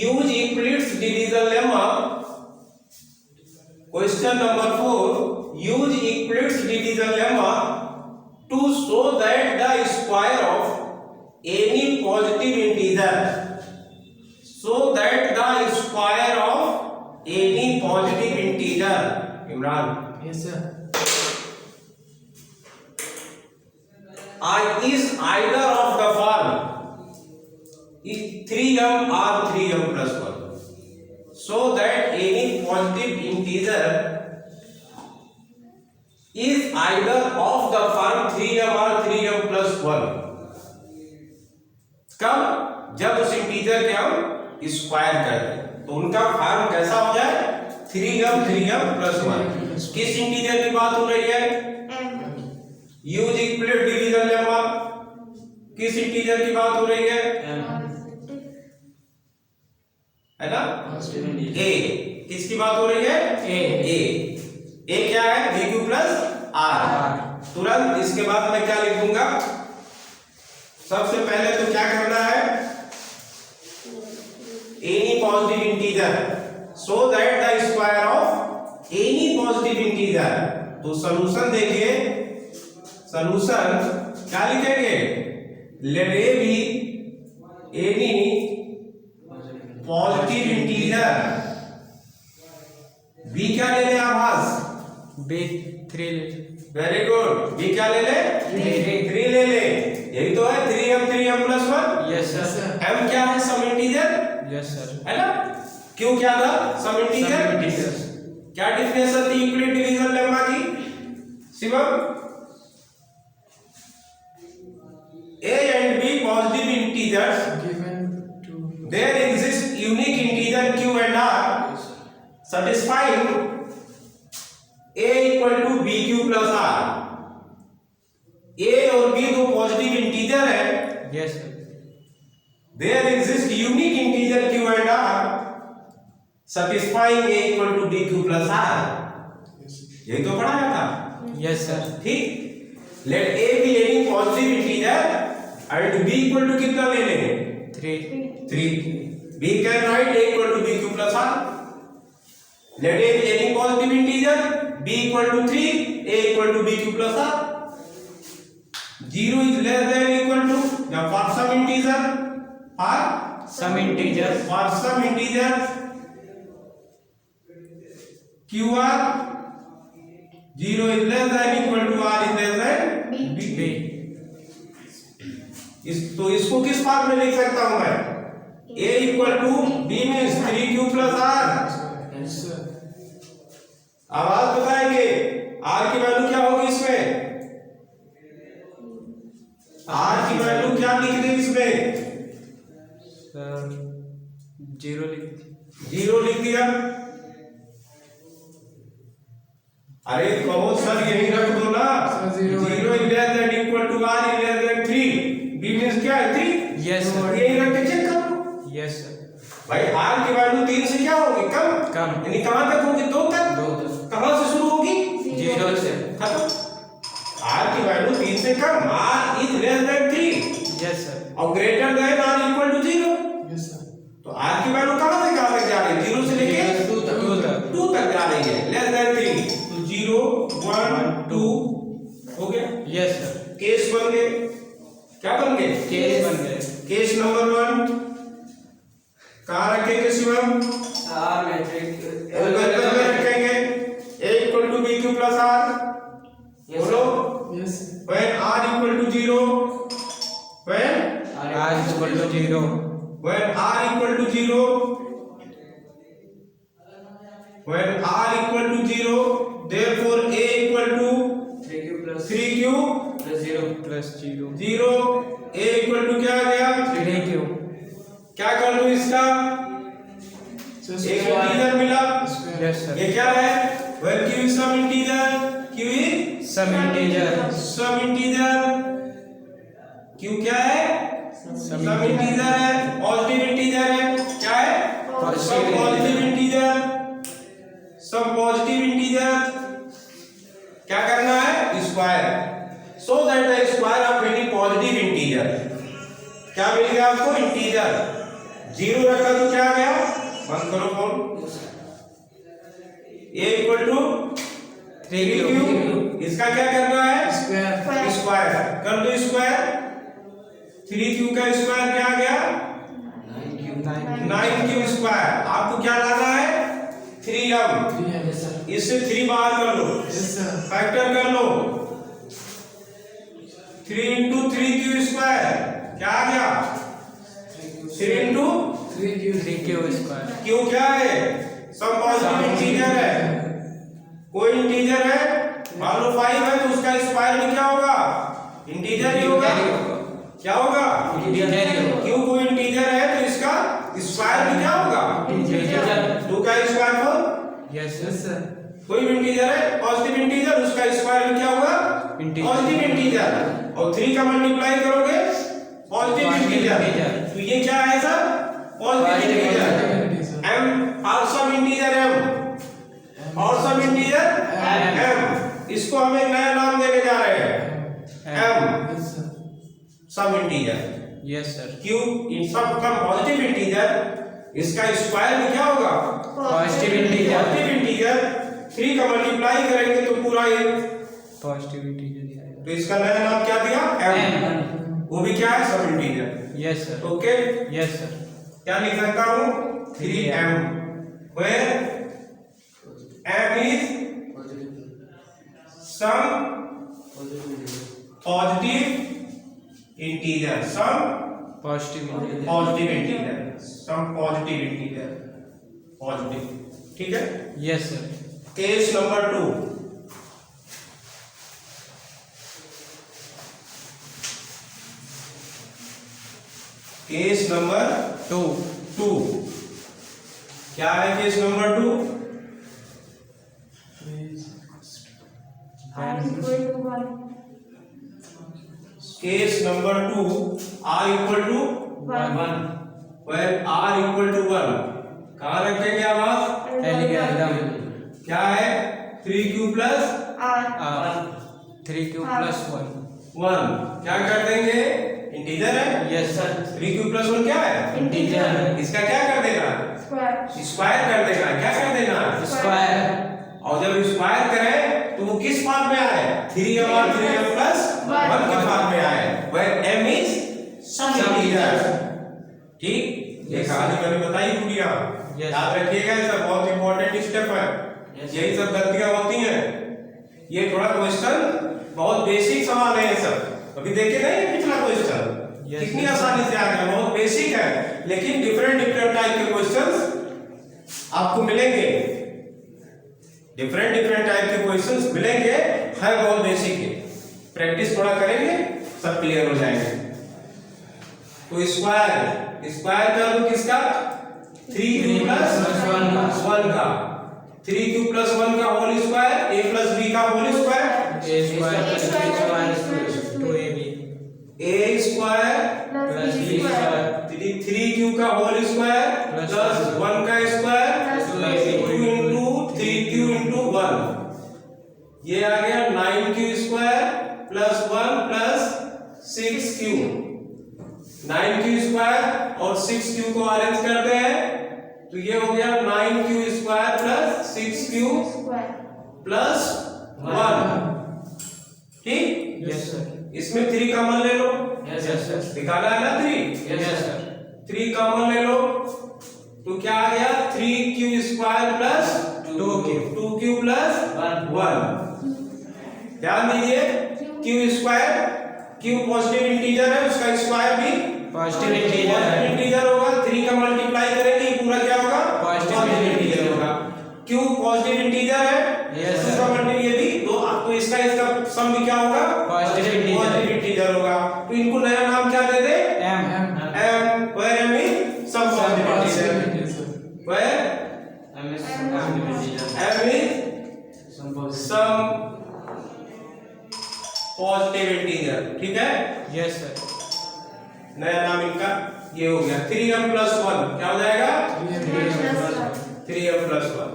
Use Euclid's division lemma. Question number 4, use Euclid's division lemma to show that the square of any positive integer, so that the square of any positive integer, Imran, yes sir, is either of the form is 3m or 3m plus 1, so that any positive integer is either of the form 3m or 3m plus 1। कब? जब उस integer के हम square कर दें तो उनका form कैसा हो जाए? 3m 3m plus 1। किस इंटीजर की बात हो रही है? Use Euclid division lemma. किस इंटीजर की बात हो रही है? है ना? a। किसकी बात हो रही है? a क्या है? bq plus r। तुरंत इसके बाद मैं क्या लिख दूंगा? सबसे पहले तो क्या करना है? Any positive integer, so that the square of any positive integer. तो सॉल्यूशन देखिए, सॉल्यूशन क्या लिखेंगे? Let a b any positive integer. B क्या ले ले आभास? B 3 very good. बी क्या ले ले? 3 ले ले। यही तो है 3m 3m plus 1। Yes sir, m क्या है? सम इंटीजर, यस सर, है ना? क्यों क्या था? Some integer. क्या डेफिनेशन थी यूक्लिड डिवीजन लेमा की? Shivam, a and b positive integers, given to there exist unique integer q and r satisfying a equal to bq plus r। a और b दो पॉजिटिव इंटीजर है। Yes sir, There exists unique integer q and r satisfying a equal to bq plus r। यही तो पढ़ाया था। Yes sir, ठीक। Let a be any positive integer and b equal to कितना ले लेंगे? 3। b can write a equal to bq plus r। Let a be any positive integer, b equal to 3, a equal to bq plus r। 0 is less than equal to the for some integer, some integer, for some integer qr 0 is less than equal to r is less than b। तो इसको किस form में लिख सकता हूं मैं? a equal to b means 3q plus r। Yes sir, अब आप बताएंगे r की वैल्यू क्या होगी इसमें? r की वैल्यू क्या लिख दें इसमें? सर 0 लिख 0 लिख दिया। अरे कहो सर यही रख दो ना। 0 is less than equal to r is less than 3, b means क्या है? 3। यस सर, यही रख के चेक कर लो यस सर, भाई। r की वैल्यू 3 से क्या होगी? कम। कम, यानी कहां तक होगी? 2 तक। 2 कहां से शुरू होगी? 0 से, खत्म। r की वैल्यू 3 से कम, r is less than 3 yes sir, और greater than r equal to 0। Yes sir, तो r की वैल्यू कहां से कहां तक जा रही है? 0 से लेके 2 तक, 2 तक जा रही है। लेस देन 3 तो 0 1 2 हो गया। यस सर, केस बन गए। क्या बन गए? केस बन गए। केस नंबर 1 कहां रखेंगे शिवम? आर मैट्रिक्स एल्गोरिथम में रखेंगे। a equal to bq plus r। बोलो। Yes, when r equal to 0, when r equal to 0, when r equal to 0, when r equal to 0, therefore a equal to 3q plus 3q 0 plus 0, 0, a equal to क्या आ गया? 3q, क्या कर दो इसका? एक integer मिला। Yes sir, ये क्या है? when q is some integer, q is some integer, some integer, q क्या है? सम some integer है, पॉजिटिव इंटीजर है। क्या है? some positive integer, some positive integer. क्या करना है? Square, so that the square of any positive integer, क्या मिल गया आपको? इंटीजर। जीरो रखा तो क्या आ गया, बंद करो phone. a equal to 3q, इसका क्या करना है, स्क्वायर कर दो स्क्वायर। 3q का स्क्वायर क्या आ गया, 9q स्क्वायर। आपको क्या लाना है, 3m, इससे 3 बाहर कर लो, फैक्टर कर लो। 3 इंटू 3q स्क्वायर क्या आ गया, 3 इंटू 3q स्क्वायर। q क्या है, सब पॉजिटिव इंटीजर है, कोई इंटीजर है, मान लो 5 है तो उसका स्क्वायर भी क्या होगा, इंटीजर ही होगा। क्या होगा, क्यों कोई इंटीजर है तो इसका स्क्वायर भी क्या होगा, इंटीजर। 2 का स्क्वायर 4, यस सर। कोई भी इंटीजर है पॉजिटिव इंटीजर, उसका स्क्वायर भी क्या होगा, पॉजिटिव इंटीजर। और 3 का मल्टीप्लाई करोगे पॉजिटिव इंटीजर, तो ये क्या है सर, पॉजिटिव इंटीजर। m और सब इंटीजर m और सब इंटीजर m, इसको हम एक नया नाम देने जा रहे हैं, m सब इंटीजर। Yes sir. q इन सब का पॉजिटिव इंटीजर, इसका स्क्वायर भी क्या होगा, पॉजिटिव इंटीजर। Positive integer. 3 का मल्टीप्लाई करेंगे तो पूरा ये, पॉजिटिव इंटीजर आएगा। तो इसका नया नाम क्या दिया, m, वो भी क्या है, सब integer. Yes sir. Okay, yes sir. क्या लिख सकता हूँ, 3m, where m is some positive integer, some positive integer. some positive integer, positive, ठीक है। Yes sir. Case number 2, case number 2 क्या है, case number 2, case number 2, r equal to 1, where r equal to 1, कहाँ रखेंगे आप, algorithm. क्या है, 3q plus r 3q plus 1। क्या कर देंगे, इंटीजर है। Yes sir. 3q प्लस 1 क्या है, इंटीजर। इसका क्या कर देना, स्क्वायर कर देना। क्या कर देना, स्क्वायर। और जब स्क्वायर करें तो वो किस फॉर्म में आए, 3m और 3m प्लस 1 के फॉर्म में आए, where m is some integer। ठीक, ये कहानी मैंने बताई पूरी, याद रखिएगा, ये सब बहुत इंपॉर्टेंट स्टेप है। यही सब गलतियां होती हैं, ये थोड़ा क्वेश्चन बहुत बेसिक सवाल है, ये सब अभी देखे नहीं पिछला क्वेश्चन कितनी आसानी से आ गया, बहुत बेसिक है, लेकिन डिफरेंट टाइप के क्वेश्चंस आपको मिलेंगे, डिफरेंट टाइप के क्वेश्चंस मिलेंगे, है बहुत बेसिक है, प्रैक्टिस थोड़ा करेंगे सब क्लियर हो जाएंगे। तो स्क्वायर कर दो किसका, 3q प्लस 1 का, 3q प्लस 1 का whole square, a plus b का whole square, a square plus b square 2ab, a square plus b square 3q का होल स्क्वायर प्लस 1 का स्क्वायर 2 इंटू 3q इंटू 1, ये आ गया 9q square plus 1 plus 6q। 9q square और 6q को arrange करते हैं तो ये हो गया 9q square plus 6q plus 1, ठीक। Yes sir. इसमें 3 कॉमन ले लो, यस सर। निकाला है ना 3, यस सर। 3 कॉमन ले लो तो क्या आ गया, 3q square plus 2q plus 1। ध्यान दीजिए, q square, q positive integer है, उसका स्क्वायर भी पॉजिटिव इंटीजर होगा। 3 का मल्टीप्लाई करेंगे पूरा क्या होगा, पॉजिटिव इंटीजर होगा। q पॉजिटिव इंटीजर है, यस उसका मल्टीप्लाई ये भी तो आपको इसका सम भी क्या होगा, पॉजिटिव इंटीजर होगा। तो इनको नया नाम क्या दे दे, m, where m is some positive integer, where m is some positive integer, ठीक है। Yes sir. नया नाम इनका ये हो गया 3m प्लस 1, क्या हो जाएगा 3m प्लस 1,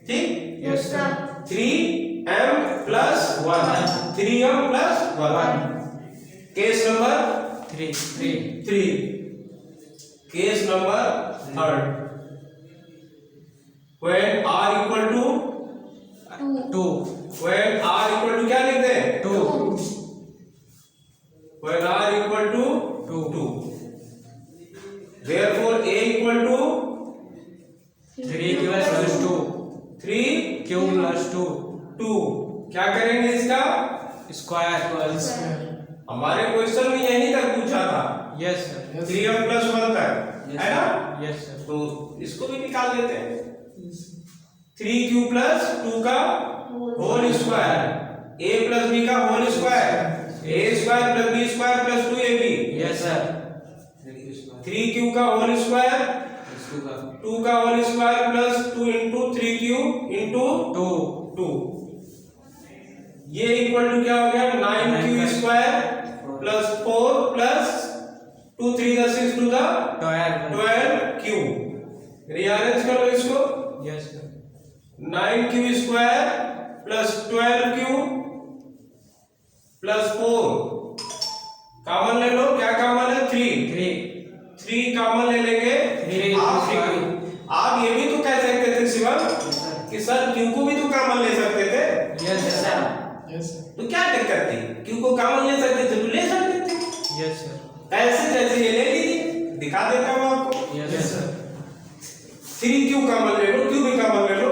ठीक। Yes sir. 3m plus 1, 3m plus 1। Case number 3 3, case number third, when r equal to 2 when r equal to क्या लिखते हैं 2 when r equal to 2 therefore a equal to 3q plus 2 3 q plus 2 2 क्या करेंगे इसका square plus हमारे question में यही तक पूछा था यस सर 3m plus 1 तक है ना यस सर तो इसको भी निकाल देते हैं 3q plus 2 का whole square a plus b का whole square a square plus b square plus 2ab yes sir 3q का होल स्क्वायर 2 का whole square plus 2 into 3q into 2 ये इक्वल टू क्या हो गया 9q स्क्वायर प्लस 4 प्लस 2 3 का 6 to the 12q rearrange करो इसको yes sir 9q square plus 12q plus 4 common ले लो क्या कॉमन है 3 कॉमन ले लेंगे 3 आप ये भी तो कह सकते थे शिवम कि सर q को भी तो कॉमन ले सकते थे यस सर तो क्या दिक्कत थी q को कॉमन ले सकते थे तो ले सकते थे यस सर ऐसे जैसे ये ले लीजिए दिखा देता हूं आपको यस सर 3q कॉमन ले लो q भी कॉमन ले लो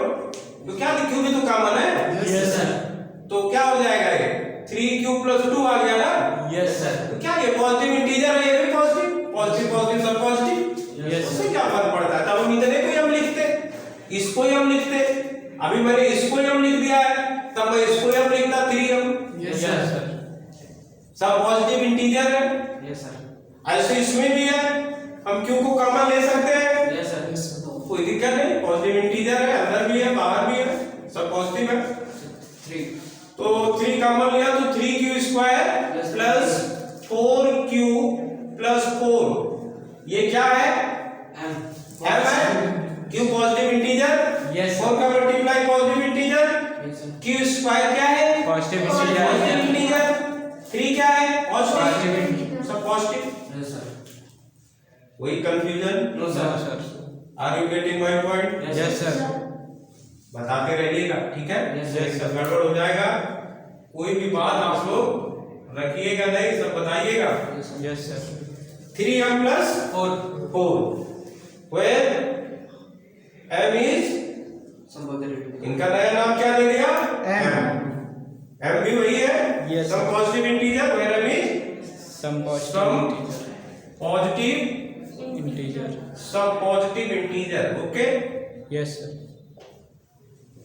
तो क्या q भी तो कॉमन है यस सर तो क्या हो जाएगा ये 3q plus 2 आ गया ना यस सर तो क्या ये पॉजिटिव इंटीजर है ये भी पॉजिटिव पॉजिटिव सब पॉजिटिव यस उससे क्या फर्क पड़ता है तब हम इतने को ही हम लिखते इसको ही हम लिखते अभी मैंने इसको ही हम लिख दिया है तब मैं इसको ही हम लिखता 3m यस सर सब पॉजिटिव इंटीजर है यस सर ऐसे इसमें भी है हम q को कॉमन ले सकते हैं यस सर कोई दिक्कत नहीं पॉजिटिव इंटीजर है अंदर भी है बाहर भी है सब पॉजिटिव है 3 तो 3 कॉमन लिया तो 3q square plus 4q plus 4 ये क्या है m m है q positive integer Yes, sir. 4 का multiply positive integer yes sir q square क्या है पॉजिटिव इंटीजर 3 क्या है Positive पॉजिटिव integer. सब पॉजिटिव यस सर वही confusion no sir are you getting my point yes sir बताते रहिएगा ठीक है Yes, ये सब गड़बड़ हो जाएगा कोई भी बात आप लोग रखिएगा नहीं सब बताइएगा yes sir 3m plus 4 where m is इनका नया नाम क्या दे दिया m भी वही है Yes, सब sir. Positive integer where m is some some positive positive integer सब positive integer okay yes sir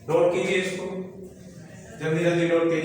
note कीजिए इसको जल्दी जल्दी नोट कीजिए